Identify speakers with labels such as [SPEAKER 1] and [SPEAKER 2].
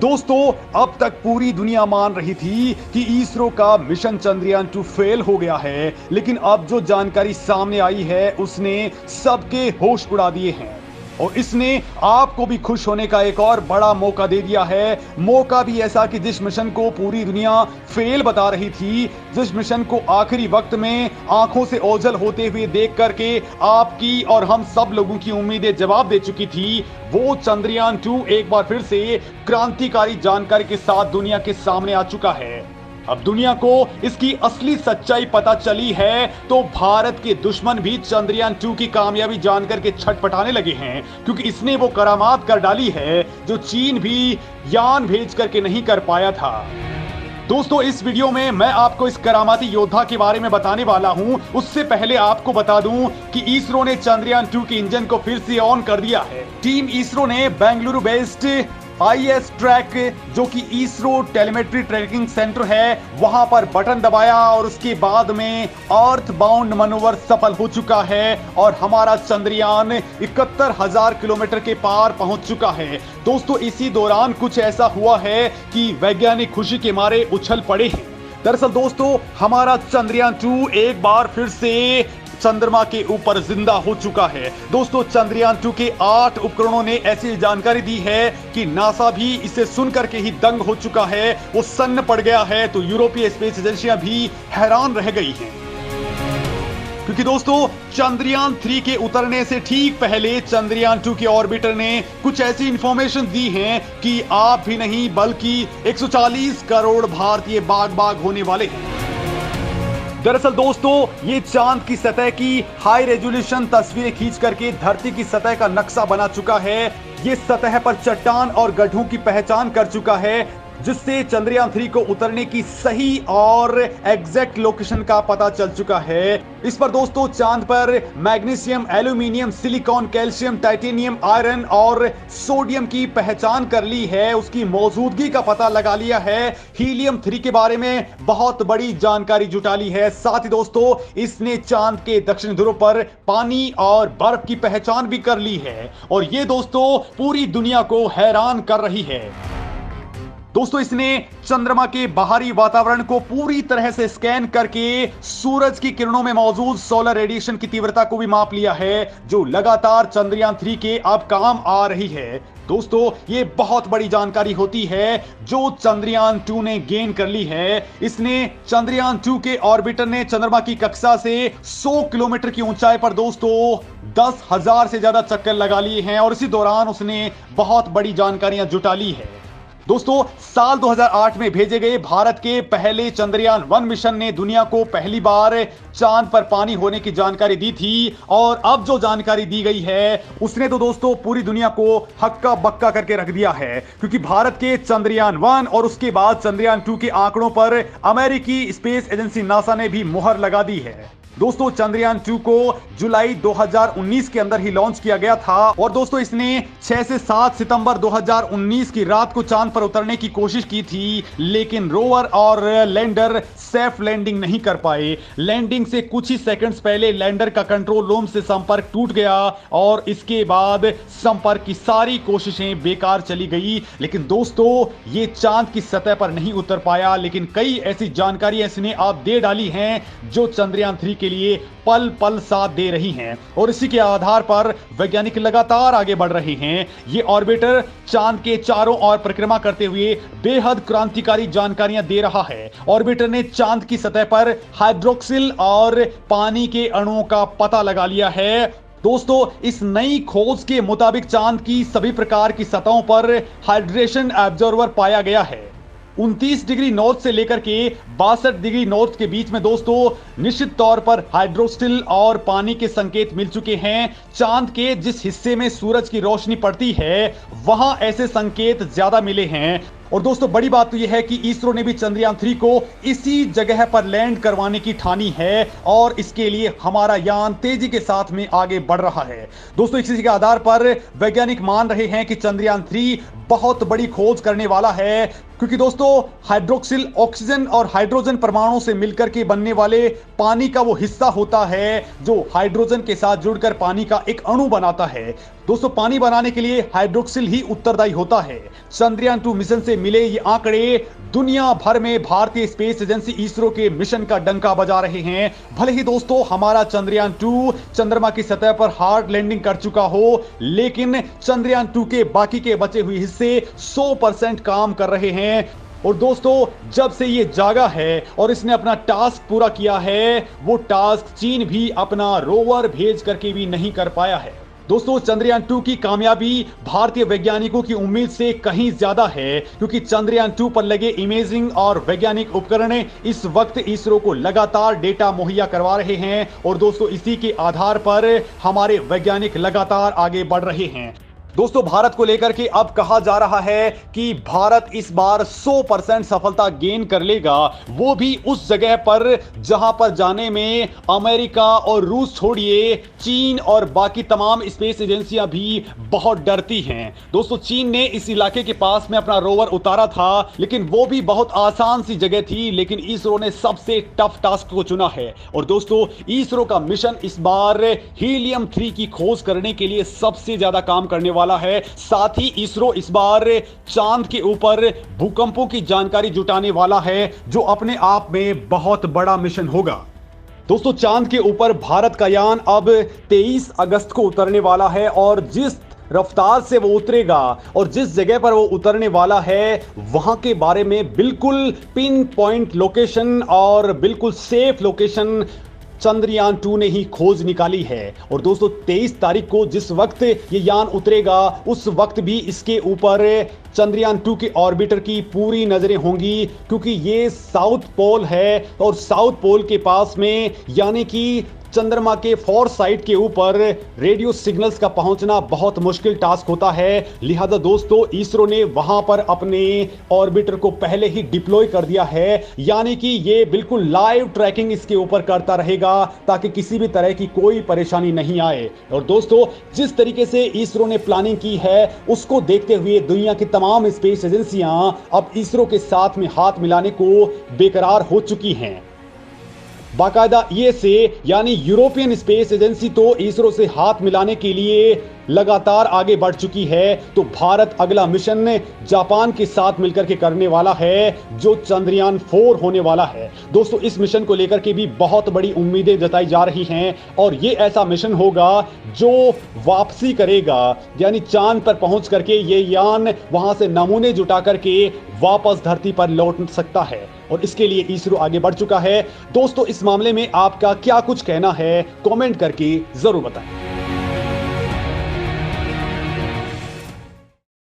[SPEAKER 1] दोस्तों, अब तक पूरी दुनिया मान रही थी कि इसरो का मिशन चंद्रयान-2 फेल हो गया है, लेकिन अब जो जानकारी सामने आई है उसने सबके होश उड़ा दिए हैं और इसने आपको भी खुश होने का एक और बड़ा मौका दे दिया है। मौका भी ऐसा कि जिस मिशन को पूरी दुनिया फेल बता रही थी, जिस मिशन को आखिरी वक्त में आंखों से ओझल होते हुए देख करके आपकी और हम सब लोगों की उम्मीदें जवाब दे चुकी थी, वो चंद्रयान-2 एक बार फिर से क्रांतिकारी जानकारी के साथ दुनिया के सामने आ चुका है। अब दुनिया को इसकी असली सच्चाई पता चली है तो भारत के दुश्मन भी चंद्रयान-2 की कामयाबी जानकर के छटपटाने लगे हैं, क्योंकि इसने वो करामात कर डाली है जो चीन भी यान भेज करके नहीं कर पाया था। दोस्तों, इस वीडियो में मैं आपको इस करामाती योद्धा के बारे में बताने वाला हूं। उससे पहले आपको बता दूं कि इसरो ने चंद्रयान-2 के इंजन को फिर से ऑन कर दिया है। टीम इसरो ने बेंगलुरु बेस्ड IS ट्रैक, जो कि इसरो टेलीमेट्री ट्रैकिंग सेंटर है, वहां पर बटन दबाया और उसके बाद में अर्थ बाउंड मनोवर सफल हो चुका है और हमारा चंद्रयान 71,000 किलोमीटर के पार पहुंच चुका है। दोस्तों, इसी दौरान कुछ ऐसा हुआ है कि वैज्ञानिक खुशी के मारे उछल पड़े हैं। दरअसल दोस्तों, हमारा चंद्रयान-2 एक बार फिर से चंद्रमा के ऊपर जिंदा हो चुका है। दोस्तों, चंद्रयान-2 के 8 उपकरणों ने ऐसी जानकारी दी है कि नासा भी इसे सुनकर के ही दंग हो चुका है, वो सन्न पड़ गया है। तो यूरोपीय स्पेस एजेंसियां भी हैरान रह गई हैं, क्योंकि दोस्तों चंद्रयान-3 के उतरने से ठीक पहले चंद्रयान-2 के ऑर्बिटर ने कुछ ऐसी इंफॉर्मेशन दी है कि आप भी नहीं बल्कि 140 करोड़ भारतीय बाग होने वाले हैं। दरअसल दोस्तों, ये चांद की सतह की हाई रेजोल्यूशन तस्वीरें खींच करके धरती की सतह का नक्शा बना चुका है। ये सतह पर चट्टान और गड्ढों की पहचान कर चुका है, जिससे चंद्रयान-3 को उतरने की सही और एग्जैक्ट लोकेशन का पता चल चुका है। इस पर दोस्तों चांद पर magnesium, aluminium, silicon, calcium, titanium, iron और सोडियम की पहचान कर ली है, उसकी मौजूदगी का पता लगा लिया है। हीलियम-3 के बारे में बहुत बड़ी जानकारी जुटा ली है। साथ ही दोस्तों, इसने चांद के दक्षिण ध्रुव पर पानी और बर्फ की पहचान भी कर ली है और ये दोस्तों पूरी दुनिया को हैरान कर रही है। दोस्तों, इसने चंद्रमा के बाहरी वातावरण को पूरी तरह से स्कैन करके सूरज की किरणों में मौजूद सोलर रेडिएशन की तीव्रता को भी माप लिया है, जो लगातार चंद्रयान-3 के अब काम आ रही है। दोस्तों, ये बहुत बड़ी जानकारी होती है जो चंद्रयान-2 ने गेन कर ली है। इसने चंद्रयान-2 के ऑर्बिटर ने चंद्रमा की कक्षा से 100 किलोमीटर की ऊंचाई पर दोस्तों 10,000 से ज्यादा चक्कर लगा लिए हैं और इसी दौरान उसने बहुत बड़ी जानकारियां जुटा ली है। दोस्तों, साल 2008 में भेजे गए भारत के पहले चंद्रयान-1 मिशन ने दुनिया को पहली बार चांद पर पानी होने की जानकारी दी थी और अब जो जानकारी दी गई है उसने तो दोस्तों पूरी दुनिया को हक्का बक्का करके रख दिया है, क्योंकि भारत के चंद्रयान-1 और उसके बाद चंद्रयान-2 के आंकड़ों पर अमेरिकी स्पेस एजेंसी नासा ने भी मुहर लगा दी है। दोस्तों, चंद्रयान-2 को जुलाई 2019 के अंदर ही लॉन्च किया गया था और दोस्तों इसने 6 से 7 सितंबर 2019 की रात को चांद पर उतरने की कोशिश की थी, लेकिन रोवर और लैंडर सेफ लैंडिंग नहीं कर पाए। लैंडिंग से कुछ ही सेकंड्स पहले लैंडर का कंट्रोल रूम से संपर्क टूट गया और इसके बाद संपर्क की सारी कोशिशें बेकार चली गई। लेकिन दोस्तों, ये चांद की सतह पर नहीं उतर पाया, लेकिन कई ऐसी जानकारी इसने आप दे डाली हैं जो चंद्रयान-3 के लिए पल पल साथ दे रही हैं और इसी के आधार पर वैज्ञानिक लगातार आगे बढ़ रहे हैं। ये ऑर्बिटर चांद के चारों ओर परिक्रमा करते हुए बेहद क्रांतिकारी जानकारियां दे रहा है। ऑर्बिटर ने चांद की सतह पर हाइड्रोक्सिल और पानी के अणुओं का पता लगा लिया है। दोस्तों, इस नई खोज के मुताबिक चांद की सभी प्रकार की सतहों पर हाइड्रेशन एब्जॉर्वर पाया गया है। 29 डिग्री नॉर्थ से लेकर के 62 डिग्री नॉर्थ के बीच में दोस्तों निश्चित तौर पर हाइड्रोस्टिल और पानी के संकेत मिल चुके हैं। चांद के जिस हिस्से में सूरज की रोशनी पड़ती है वहां ऐसे संकेत ज्यादा मिले हैं और दोस्तों बड़ी बात तो यह है कि इसरो ने भी चंद्रयान 3 को इसी जगह पर लैंड करवाने की ठानी है और इसके लिए हमारा यान तेजी के साथ में आगे बढ़ रहा है। दोस्तों इसी के आधार पर वैज्ञानिक मान रहे हैं कि चंद्रयान 3 बहुत बड़ी खोज करने वाला है, क्योंकि दोस्तों हाइड्रोक्सिल ऑक्सीजन और हाइड्रोजन परमाणु से मिलकर के बनने वाले पानी का वो हिस्सा होता है जो हाइड्रोजन के साथ जुड़कर पानी का एक अणु बनाता है। दोस्तों पानी बनाने के लिए हाइड्रोक्सिल ही उत्तरदायी होता है। चंद्रयान 2 मिशन से मिले ये आंकड़े दुनिया भर में भारतीय स्पेस एजेंसी इसरो के मिशन का डंका बजा रहे हैं। भले ही दोस्तों हमारा चंद्रयान 2 चंद्रमा की सतह पर हार्ड लैंडिंग कर चुका हो, लेकिन चंद्रयान 2 के बाकी के बचे हुए हिस्से 100% काम कर रहे हैं। और दोस्तों जब से ये जागा है और इसने अपना टास्क पूरा किया है, वो टास्क चीन भी अपना रोवर भेज करके भी नहीं कर पाया है। दोस्तों चंद्रयान 2 की कामयाबी भारतीय वैज्ञानिकों की उम्मीद से कहीं ज्यादा है, क्योंकि चंद्रयान 2 पर लगे इमेजिंग और वैज्ञानिक उपकरण इस वक्त इसरो को लगातार डेटा मुहैया करवा रहे हैं और दोस्तों इसी के आधार पर हमारे वैज्ञानिक लगातार आगे बढ़ रहे हैं। दोस्तों भारत को लेकर के अब कहा जा रहा है कि भारत इस बार 100% सफलता गेन कर लेगा, वो भी उस जगह पर जहां पर जाने में अमेरिका और रूस छोड़िए चीन और बाकी तमाम स्पेस एजेंसियां भी बहुत डरती हैं। दोस्तों चीन ने इस इलाके के पास में अपना रोवर उतारा था, लेकिन वो भी बहुत आसान सी जगह थी, लेकिन इसरो ने सबसे टफ टास्क को चुना है। और दोस्तों इसरो का मिशन इस बार हीलियम 3 की खोज करने के लिए सबसे ज्यादा काम करने वाला है। साथ ही इसरो इस बार चांद के ऊपर भूकंपों की जानकारी जुटाने वाला है, जो अपने आप में बहुत बड़ा मिशन होगा। दोस्तों चांद के ऊपर भारत का यान अब 23 अगस्त को उतरने वाला है और जिस रफ्तार से वो उतरेगा और जिस जगह पर वो उतरने वाला है वहां के बारे में बिल्कुल पिन पॉइंट लोकेशन और बिल्कुल सेफ लोकेशन चंद्रयान 2 ने ही खोज निकाली है। और दोस्तों 23 तारीख को जिस वक्त ये यान उतरेगा उस वक्त भी इसके ऊपर चंद्रयान 2 के ऑर्बिटर की पूरी नजरें होंगी, क्योंकि ये साउथ पोल है और साउथ पोल के पास में यानी कि चंद्रमा के फॉर साइड के ऊपर रेडियो सिग्नल्स का पहुंचना बहुत मुश्किल टास्क होता है। लिहाजा दोस्तों इसरो ने वहां पर अपने ऑर्बिटर को पहले ही डिप्लॉय कर दिया है, यानी कि ये बिल्कुल लाइव ट्रैकिंग इसके ऊपर करता रहेगा ताकि किसी भी तरह की कोई परेशानी नहीं आए। और दोस्तों जिस तरीके से इसरो ने प्लानिंग की है उसको देखते हुए दुनिया की तमाम स्पेस एजेंसियां अब इसरो के साथ में हाथ मिलाने को बेकरार हो चुकी हैं। बाकायदा ये से यानी यूरोपियन स्पेस एजेंसी तो इसरो से हाथ मिलाने के लिए लगातार आगे बढ़ चुकी है, तो भारत अगला मिशन जापान के साथ मिलकर के करने वाला है जो चंद्रयान 4 होने वाला है। दोस्तों इस मिशन को लेकर के भी बहुत बड़ी उम्मीदें जताई जा रही हैं और ये ऐसा मिशन होगा जो वापसी करेगा, यानी चांद पर पहुंच करके ये यान वहां से नमूने जुटा करके वापस धरती पर लौट सकता है और इसके लिए इसरो आगे बढ़ चुका है। दोस्तों इस मामले में आपका क्या कुछ कहना है, कमेंट करके जरूर बताएं।